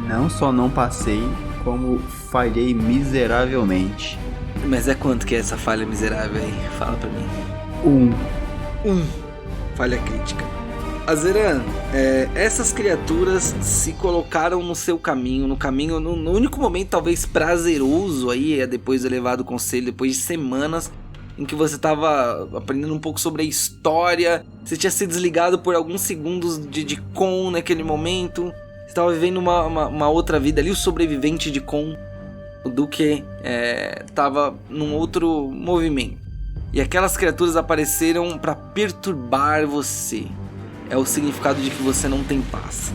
Não só não passei, como falhei miseravelmente. Mas é quanto que é essa falha miserável aí? Fala pra mim. 1. Falha crítica. Azeran, essas criaturas se colocaram no seu caminho, no único momento talvez prazeroso aí, depois do elevado conselho, depois de semanas em que você estava aprendendo um pouco sobre a história, você tinha se desligado por alguns segundos de Kon naquele momento, você estava vivendo uma outra vida ali, o sobrevivente de Kon, o Duque estava num outro movimento. E aquelas criaturas apareceram para perturbar você. É o significado de que você não tem paz.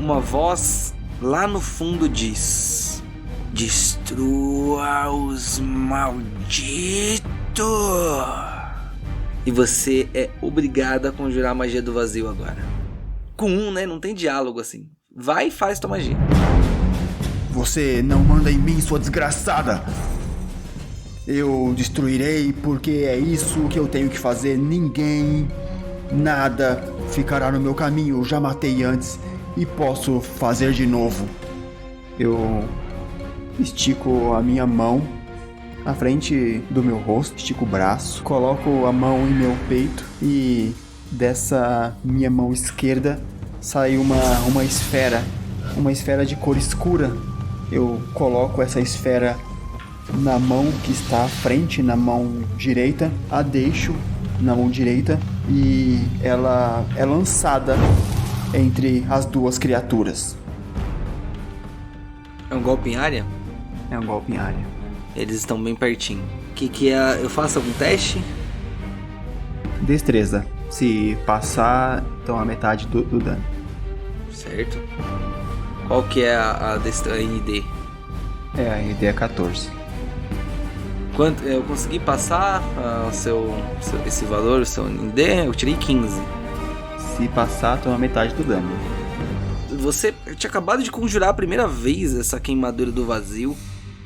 Uma voz lá no fundo diz: destrua os malditos. E você é obrigado a conjurar a magia do vazio agora. Com né? Não tem diálogo assim. Vai e faz tua magia. Você não manda em mim, sua desgraçada. Eu destruirei porque é isso que eu tenho que fazer. Ninguém, nada ficará no meu caminho. Eu já matei antes e posso fazer de novo. Eu estico a minha mão à frente do meu rosto, estico o braço, coloco a mão em meu peito e dessa minha mão esquerda sai uma esfera de cor escura. Eu coloco essa esfera na mão que está à frente, na mão direita, a deixo na mão direita e ela é lançada entre as duas criaturas. É um golpe em área? É um golpe em área. Eles estão bem pertinho. Que é? Eu faço algum teste? Destreza. Se passar, então a metade do dano. Certo. Qual que é a ND? A ND é 14. Quanto eu consegui passar esse valor, o seu ND? Eu tirei 15. Se passar, toma metade do dano. Você tinha acabado de conjurar a primeira vez essa queimadura do vazio.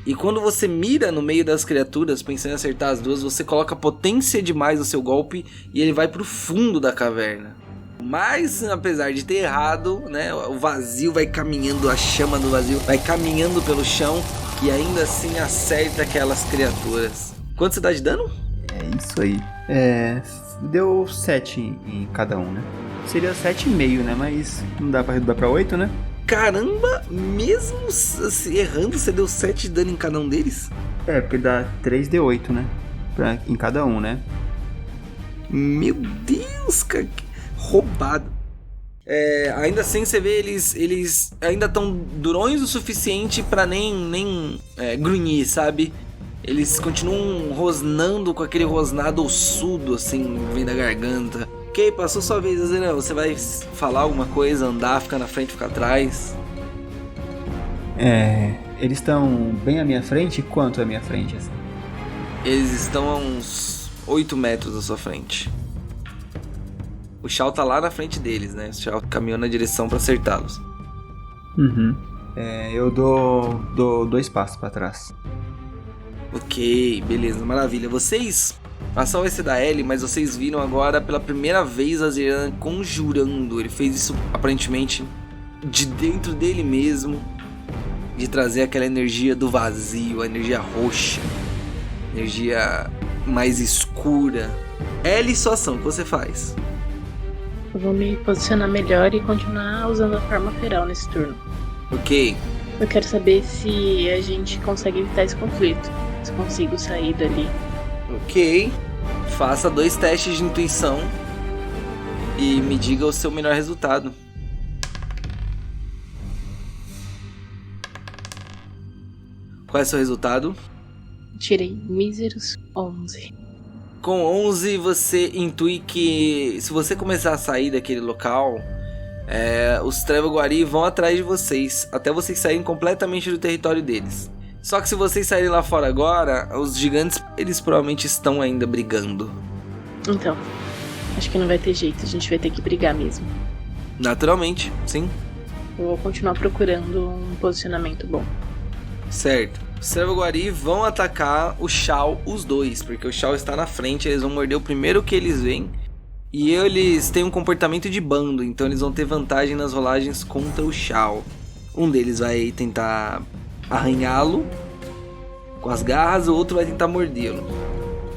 E quando você mira no meio das criaturas, pensando em acertar as duas, você coloca potência demais no seu golpe e ele vai pro fundo da caverna. Mas, apesar de ter errado, né, o vazio vai caminhando, a chama do vazio vai caminhando pelo chão e ainda assim acerta aquelas criaturas. Quanto você dá de dano? É isso aí. Deu 7 em cada um, né? Seria 7,5, né? Mas não dá pra reduzir pra 8, né? Caramba, mesmo assim, errando, você deu 7 de dano em cada um deles? Porque dá 3d8, né? Em cada um, né? Meu Deus, cara, que roubado. Ainda assim, você vê eles ainda estão durões o suficiente pra nem grunhir, sabe? Eles continuam rosnando com aquele rosnado ossudo, assim, vem da garganta. Ok, passou sua vez, Azeran. Você vai falar alguma coisa, andar, ficar na frente, ficar atrás? Eles estão bem à minha frente? Quanto à minha frente, assim? Eles estão a uns 8 metros da sua frente. O Shao tá lá na frente deles, né? O Shao caminhou na direção pra acertá-los. Uhum. Eu dou 2 passos pra trás. Ok, beleza, maravilha. Vocês... A ação vai ser da Ellie, mas vocês viram agora pela primeira vez a Azeran conjurando. Ele fez isso aparentemente de dentro dele mesmo, de trazer aquela energia do vazio, a energia roxa, energia mais escura. Ellie, sua ação, o que você faz? Eu vou me posicionar melhor e continuar usando a forma feral nesse turno. Ok. Eu quero saber se a gente consegue evitar esse conflito, se consigo sair dali. Ok, faça 2 testes de intuição e me diga o seu melhor resultado. Qual é o seu resultado? Tirei míseros 11. Com 11 você intui que se você começar a sair daquele local, os Trevoguari vão atrás de vocês, até vocês saírem completamente do território deles. Só que se vocês saírem lá fora agora, os gigantes, eles provavelmente estão ainda brigando. Então, acho que não vai ter jeito, a gente vai ter que brigar mesmo. Naturalmente, sim. Eu vou continuar procurando um posicionamento bom. Certo. Os Trevoguari vão atacar o Shao, os dois, porque o Shao está na frente, eles vão morder o primeiro que eles veem. E eles têm um comportamento de bando, então eles vão ter vantagem nas rolagens contra o Shao. Um deles vai tentar arranhá-lo com as garras, o outro vai tentar mordê-lo.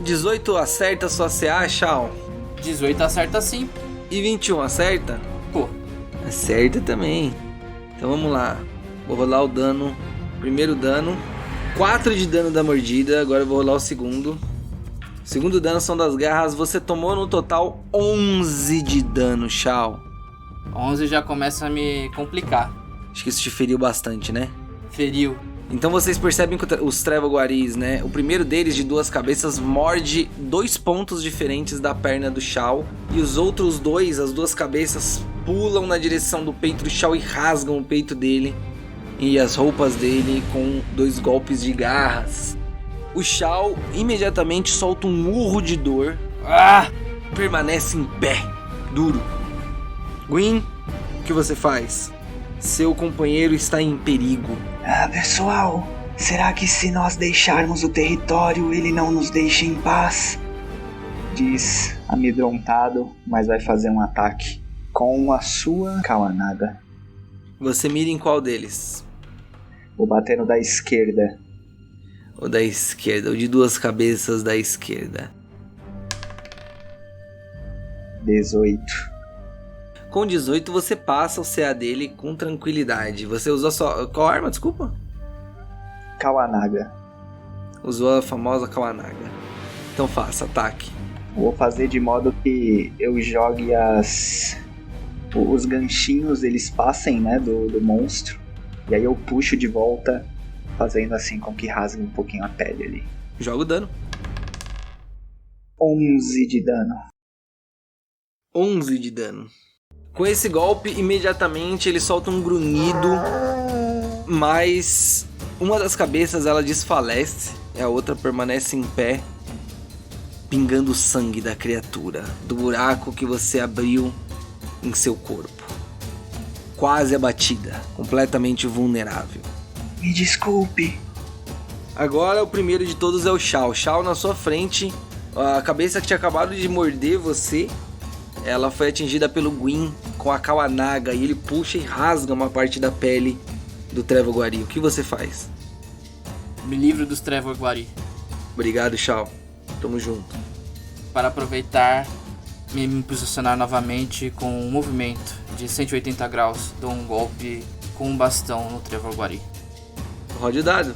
18 acerta sua CA, Shao? 18 acerta sim. E 21 acerta? Pô, Acerta também. Então vamos lá. Vou rolar o dano. Primeiro dano. 4 de dano da mordida. Agora eu vou rolar o segundo. O segundo dano são das garras. Você tomou no total 11 de dano, Shao. 11 já começa a me complicar. Acho que isso te feriu bastante, né? Feriu. Então vocês percebem que os Trevoguaris, né? O primeiro deles, de 2 cabeças, morde 2 pontos diferentes da perna do Shao. E os outros 2, as 2 cabeças, pulam na direção do peito do Shao e rasgam o peito dele e as roupas dele com 2 golpes de garras. O Shao imediatamente solta um urro de dor. Permanece em pé, duro. Gwyn, o que você faz? Seu companheiro está em perigo. Pessoal, será que se nós deixarmos o território, ele não nos deixa em paz? Diz amedrontado, mas vai fazer um ataque com a sua Kawanaga. Você mira em qual deles? Vou bater no da esquerda. O da esquerda, o de 2 cabeças da esquerda. 18. Com 18 você passa o CA dele com tranquilidade. Você usou só... Qual arma, desculpa? Kawanaga. Usou a famosa Kawanaga. Então faça, ataque. Vou fazer de modo que eu jogue os ganchinhos, eles passem, né, do monstro. E aí eu puxo de volta, fazendo assim com que rasgue um pouquinho a pele ali. Joga o dano. 11 de dano. 11 de dano. Com esse golpe, imediatamente ele solta um grunhido, mas uma das cabeças ela desfalece e a outra permanece em pé, pingando o sangue da criatura, do buraco que você abriu em seu corpo. Quase abatida, completamente vulnerável. Me desculpe. Agora o primeiro de todos é o Shao. Shao na sua frente, a cabeça que tinha acabado de morder você, ela foi atingida pelo Gwyn com a Kawanaga e ele puxa e rasga uma parte da pele do Trevoguari. O que você faz? Me livro dos Trevoguari. Obrigado, Shao. Tamo junto. Para aproveitar, me posicionar novamente com um movimento de 180 graus. Dou um golpe com um bastão no Trevoguari. Rode o dado.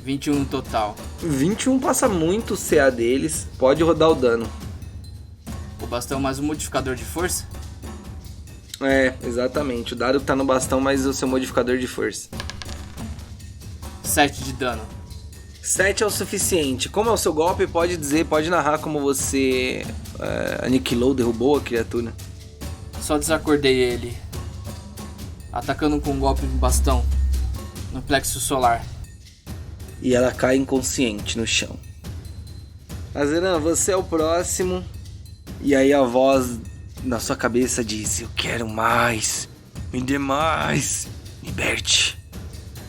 21 no total. 21 passa muito o CA deles. Pode rodar o dano. O bastão mais um modificador de força? É, exatamente. O dado que tá no bastão mais o seu modificador de força. 7 de dano. 7 é o suficiente. Como é o seu golpe, pode narrar como você aniquilou, derrubou a criatura. Só desacordei ele, atacando com um golpe de bastão no plexo solar. E ela cai inconsciente no chão. Azeran, você é o próximo. E aí a voz na sua cabeça diz: eu quero mais, me dê mais. Liberte,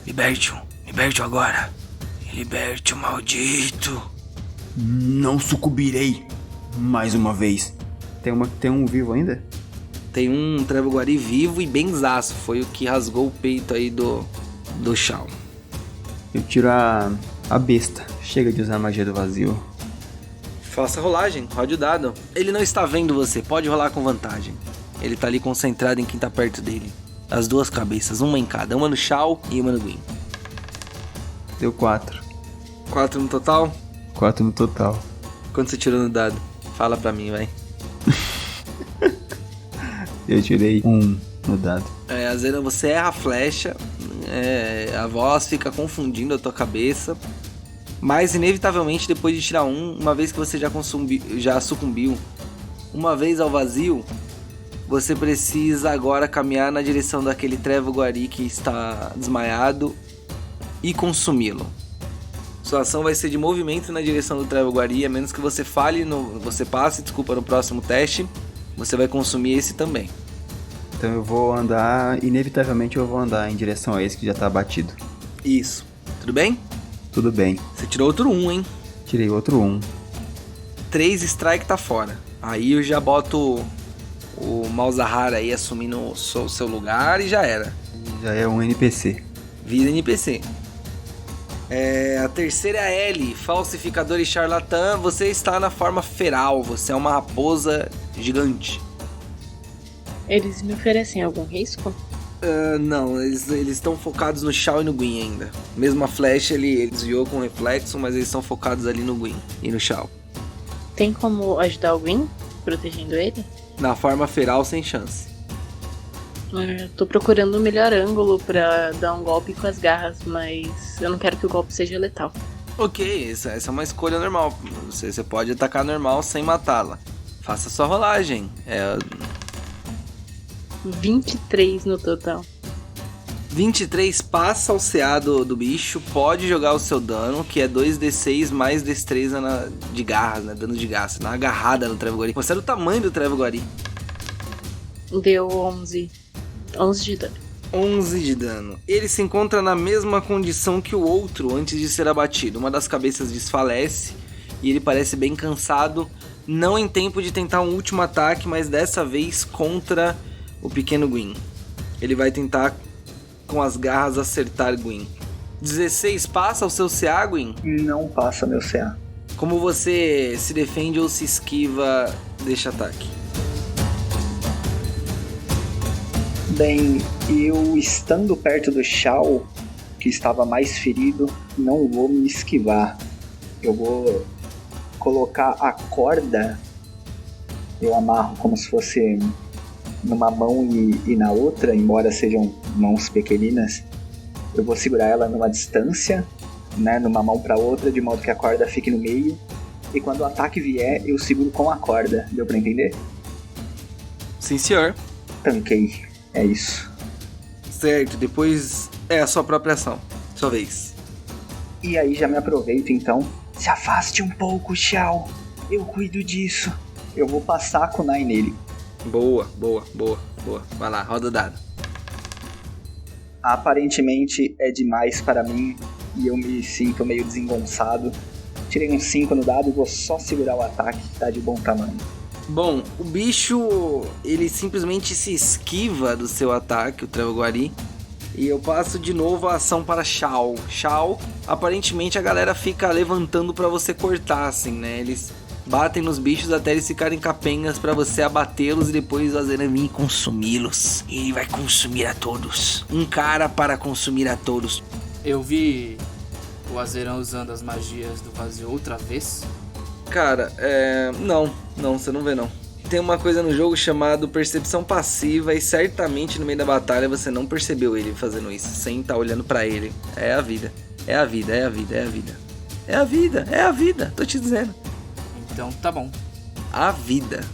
liberte-o agora. Liberte o maldito. Não sucumbirei mais uma vez. Tem um vivo ainda? Tem um Trevoguari vivo e benzaço. Foi o que rasgou o peito aí do Shao. Eu tiro a besta. Chega de usar a magia do vazio. Faça a rolagem, rode o dado. Ele não está vendo você, pode rolar com vantagem. Ele tá ali concentrado em quem tá perto dele. As 2 cabeças, uma em cada. Uma no Shao e uma no Gwyn. Deu 4. 4 no total? 4 no total. Quanto você tirou no dado? Fala pra mim, vai. Eu tirei 1 no dado. Azera, você erra a flecha. a voz fica confundindo a tua cabeça. Mas inevitavelmente depois de tirar uma vez que você já sucumbiu uma vez ao vazio, você precisa agora caminhar na direção daquele Trevo Guari que está desmaiado e consumi-lo. Sua ação vai ser de movimento na direção do Trevo Guari, a menos que você você passe no próximo teste, você vai consumir esse também. Então eu vou andar, inevitavelmente eu vou andar em direção a esse que já tá abatido. Isso. Tudo bem? Tudo bem. Você tirou outro 1, hein? Tirei outro 1. 3 strike tá fora. Aí eu já boto o Malzahar aí assumindo o seu lugar e já era. Já é um NPC. Vira NPC. A terceira é a Ellie, falsificador e charlatã. Você está na forma feral, você é uma raposa gigante. Eles me oferecem algum risco? Não, eles estão focados no Shao e no Gwyn ainda. Mesmo a flecha ele desviou com reflexo, mas eles estão focados ali no Gwyn e no Shao. Tem como ajudar o Gwyn, protegendo ele? Na forma feral, sem chance. Tô procurando o melhor ângulo pra dar um golpe com as garras, mas eu não quero que o golpe seja letal. Ok, essa é uma escolha normal. Você pode atacar normal sem matá-la. Faça sua rolagem. 23 no total. 23 passa o CA do bicho, pode jogar o seu dano, que é 2d6 mais destreza de garras, né? Dano de garras, na agarrada no Trevo Guari. Considera o tamanho do Trevo Guari. Deu 11 de dano. 11 de dano. Ele se encontra na mesma condição que o outro antes de ser abatido. Uma das cabeças desfalece e ele parece bem cansado. Não em tempo de tentar um último ataque, mas dessa vez contra o pequeno Gwyn. Ele vai tentar com as garras acertar Gwyn. 16 passa o seu CA, Gwyn? Não passa meu CA. Como você se defende ou se esquiva deste ataque? Bem, eu estando perto do Shao, que estava mais ferido, não vou me esquivar. Eu vou colocar a corda, eu amarro como se fosse numa mão e na outra, embora sejam mãos pequeninas. Eu vou segurar ela numa distância, né, numa mão para outra, de modo que a corda fique no meio. E quando o ataque vier, eu seguro com a corda. Deu pra entender? Sim, senhor. Tanquei. É isso. Certo, depois é a sua própria ação. Sua vez. E aí já me aproveito então. Se afaste um pouco, Shao. Eu cuido disso. Eu vou passar com o Nai nele. Boa. Vai lá, roda o dado. Aparentemente é demais para mim e eu me sinto meio desengonçado. Tirei um 5 no dado e vou só segurar o ataque, que tá de bom tamanho. Bom, o bicho, ele simplesmente se esquiva do seu ataque, o Trevo Guari. E eu passo de novo a ação para Shao. Shao, aparentemente a galera fica levantando pra você cortar, assim, né? Eles batem nos bichos até eles ficarem capengas pra você abatê-los e depois o Azeran vir consumi-los. E ele vai consumir a todos. Um cara para consumir a todos. Eu vi o Azeran usando as magias do vazio outra vez. Cara, não, você não vê não. Tem uma coisa no jogo chamado percepção passiva e certamente no meio da batalha você não percebeu ele fazendo isso, sem estar olhando pra ele. É a vida, tô te dizendo. Então tá bom. A vida.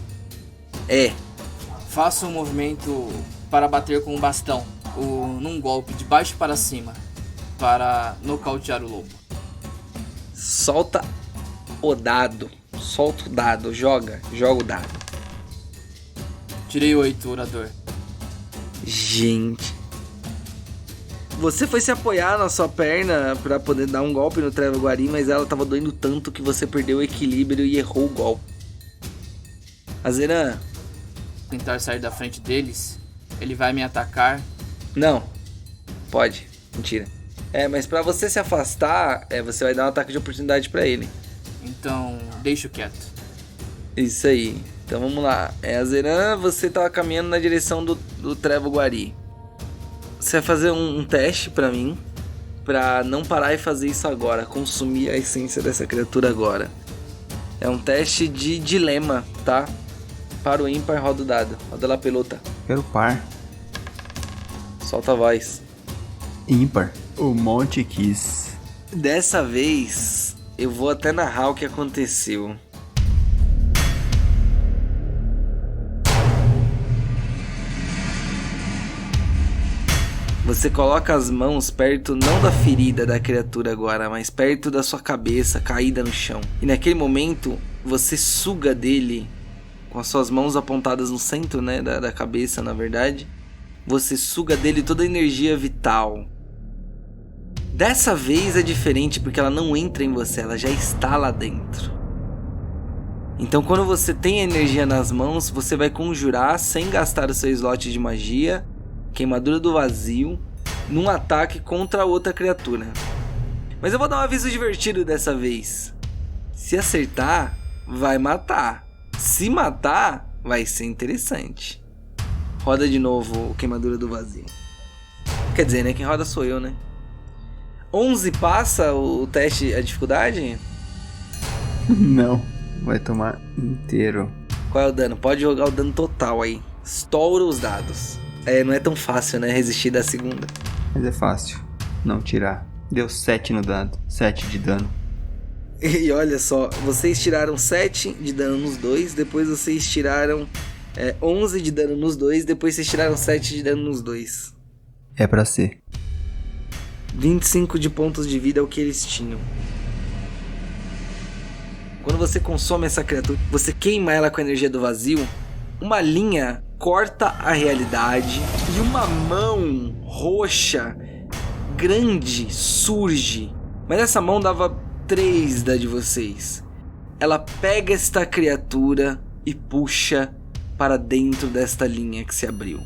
Faça um movimento para bater com o bastão, num golpe de baixo para cima, para nocautear o lobo. Solta o dado, joga o dado. Tirei 8, orador. Gente. Você foi se apoiar na sua perna pra poder dar um golpe no Trevo Guari, mas ela tava doendo tanto que você perdeu o equilíbrio e errou o golpe. Azeran. Tentar sair da frente deles, ele vai me atacar. Não. Pode. Mentira. Mas pra você se afastar, você vai dar um ataque de oportunidade pra ele. Então, deixo quieto. Isso aí. Então vamos lá. Azeran, você tava caminhando na direção do Trevo Guari. Você vai fazer um teste pra mim, pra não parar e fazer isso agora, consumir a essência dessa criatura agora. É um teste de dilema, tá? Para o ímpar, roda o dado. Roda lá, pelota. Quero par. Solta a voz. Ímpar. O Monte quis. Dessa vez, eu vou até narrar o que aconteceu. Você coloca as mãos perto não da ferida da criatura agora, mas perto da sua cabeça caída no chão. E naquele momento, você suga dele, com as suas mãos apontadas no centro, né, da cabeça, na verdade. Você suga dele toda a energia vital. Dessa vez é diferente porque ela não entra em você, ela já está lá dentro. Então quando você tem a energia nas mãos, você vai conjurar sem gastar o seu slot de magia, Queimadura do Vazio, num ataque contra outra criatura. Mas eu vou dar um aviso divertido dessa vez. Se acertar, vai matar. Se matar, vai ser interessante. Roda de novo o Queimadura do Vazio. Quer dizer, né? Quem roda sou eu, né? 11 passa o teste, a dificuldade? Não, vai tomar inteiro. Qual é o dano? Pode jogar o dano total aí. Estoura os dados. Não é tão fácil, né? Resistir da segunda. Mas é fácil não tirar. Deu 7 no dado. 7 de dano. E olha só, vocês tiraram 7 de dano nos dois, depois vocês tiraram 11 de dano nos dois, depois vocês tiraram 7 de dano nos dois. É pra ser. 25 de pontos de vida é o que eles tinham. Quando você consome essa criatura, você queima ela com a energia do vazio, uma linha corta a realidade e uma mão roxa grande surge. Mas essa mão dava 3 da de vocês. Ela pega esta criatura e puxa para dentro desta linha que se abriu.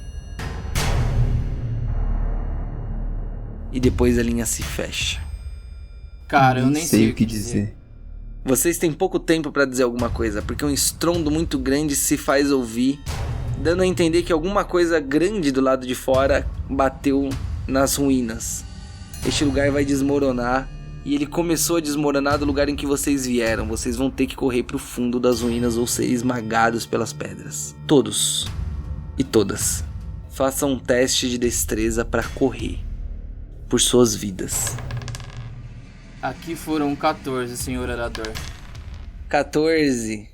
E depois a linha se fecha. Cara, eu nem sei o que dizer. Vocês têm pouco tempo para dizer alguma coisa, porque um estrondo muito grande se faz ouvir, dando a entender que alguma coisa grande do lado de fora bateu nas ruínas. Este lugar vai desmoronar, e ele começou a desmoronar do lugar em que vocês vieram. Vocês vão ter que correr para o fundo das ruínas ou ser esmagados pelas pedras. Todos e todas, façam um teste de destreza para correr por suas vidas. Aqui foram 14, senhor orador. 14.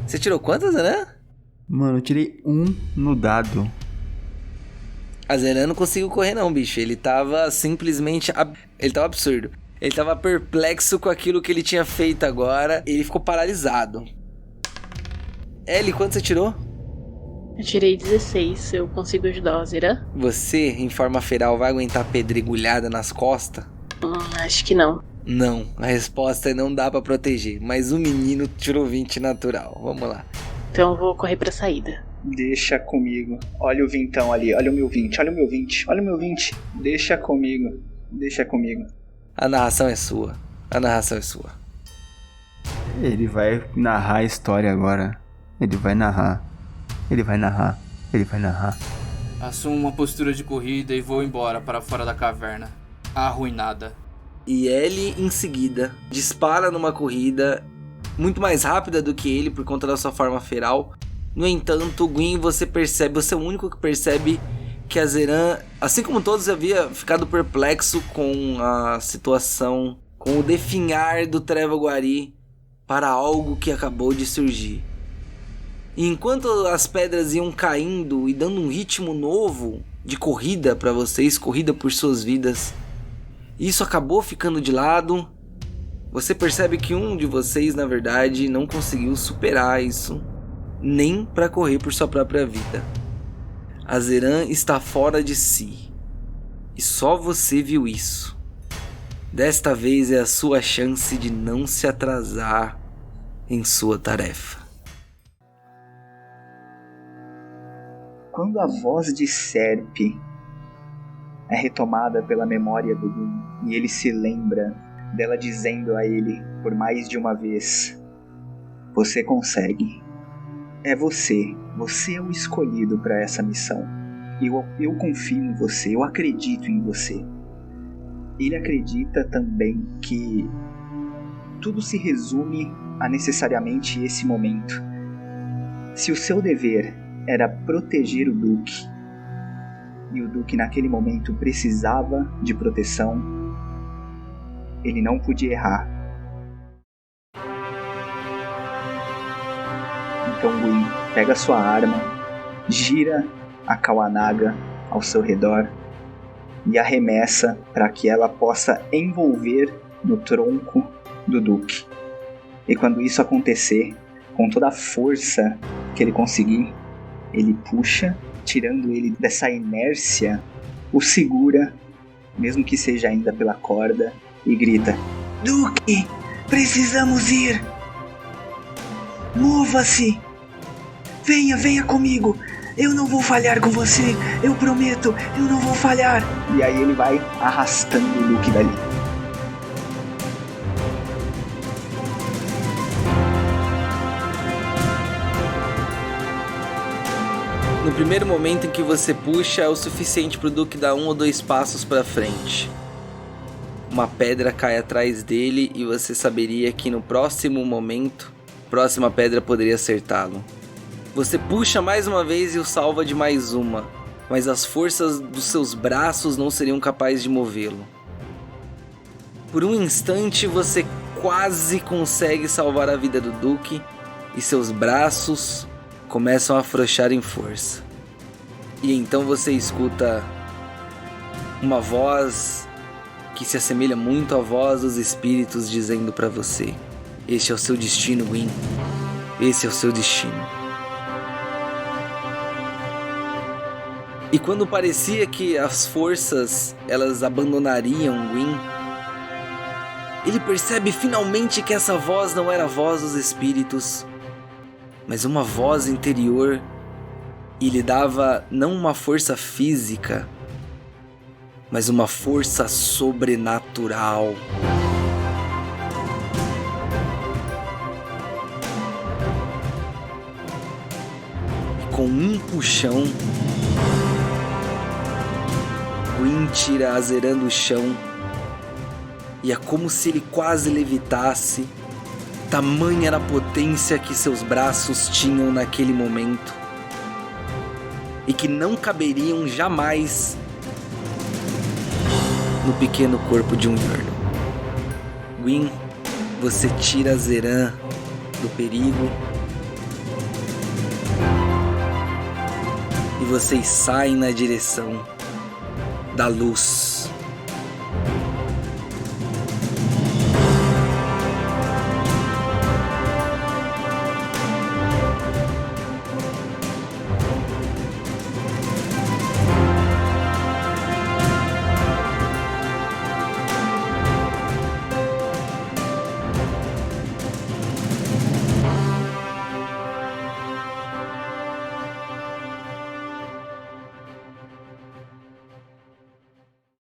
Você tirou quantas, né? Mano, eu tirei 1 no dado. A Zeran não conseguiu correr não, bicho. Ele tava simplesmente... Ele tava absurdo. Ele tava perplexo com aquilo que ele tinha feito agora. Ele ficou paralisado. Ellie, quanto você tirou? Eu tirei 16. Eu consigo ajudar o Zeran? Você, em forma feral, vai aguentar pedregulhada nas costas? Acho que não. Não, a resposta é não dá pra proteger. Mas o menino tirou 20 natural. Vamos lá. Então eu vou correr pra saída. Deixa comigo. Olha o vintão ali. Olha o meu 20. Olha o meu 20. Olha o meu 20. Deixa comigo. Deixa comigo. A narração é sua. A narração é sua. Ele vai narrar a história agora. Ele vai narrar. Ele vai narrar. Ele vai narrar. Assumo uma postura de corrida e vou embora para fora da caverna. Arruinada. E Ellie, em seguida, dispara numa corrida muito mais rápida do que ele por conta da sua forma feral. No entanto, Gwyn, você é o único que percebe que a Zeran, assim como todos, havia ficado perplexo com a situação, com o definhar do Trevoguari para algo que acabou de surgir. E enquanto as pedras iam caindo e dando um ritmo novo de corrida para vocês, corrida por suas vidas, isso acabou ficando de lado. Você percebe que um de vocês, na verdade, não conseguiu superar isso, nem para correr por sua própria vida. A Zeran está fora de si. E só você viu isso. Desta vez é a sua chance de não se atrasar em sua tarefa. Quando a voz de Serp é retomada pela memória do Gwyn e ele se lembra dela dizendo a ele por mais de uma vez: você consegue. É você. Você é o escolhido para essa missão. Eu confio em você. Eu acredito em você. Ele acredita também que tudo se resume a necessariamente esse momento. Se o seu dever era proteger o Duque, e o Duque naquele momento precisava de proteção, ele não podia errar. Então Gwyn pega sua arma, gira a Kawanaga ao seu redor e arremessa para que ela possa envolver no tronco do Duque. E quando isso acontecer, com toda a força que ele conseguir, ele puxa, tirando ele dessa inércia, o segura, mesmo que seja ainda pela corda, e grita: Duque, precisamos ir! Mova-se! Venha comigo! Eu não vou falhar com você! Eu prometo, eu não vou falhar! E aí ele vai arrastando o Duque dali. No primeiro momento em que você puxa, é o suficiente para o Duque dar 1 ou 2 passos para frente. Uma pedra cai atrás dele e você saberia que no próximo momento, a próxima pedra poderia acertá-lo. Você puxa mais uma vez e o salva de mais uma, mas as forças dos seus braços não seriam capazes de movê-lo. Por um instante você quase consegue salvar a vida do Duque e seus braços começam a afrouxar em força. E então você escuta uma voz que se assemelha muito à voz dos espíritos dizendo para você: este é o seu destino, Gwyn. Esse é o seu destino. E quando parecia que as forças elas abandonariam Gwyn, ele percebe finalmente que essa voz não era a voz dos espíritos, mas uma voz interior, e lhe dava não uma força física, mas uma força sobrenatural. E com um puxão, Gwyn tira Azeran do chão, e é como se ele quase levitasse. Tamanha era a potência que seus braços tinham naquele momento, e que não caberiam jamais no pequeno corpo de um Yordle. Gwyn, você tira Azeran do perigo e vocês saem na direção da luz.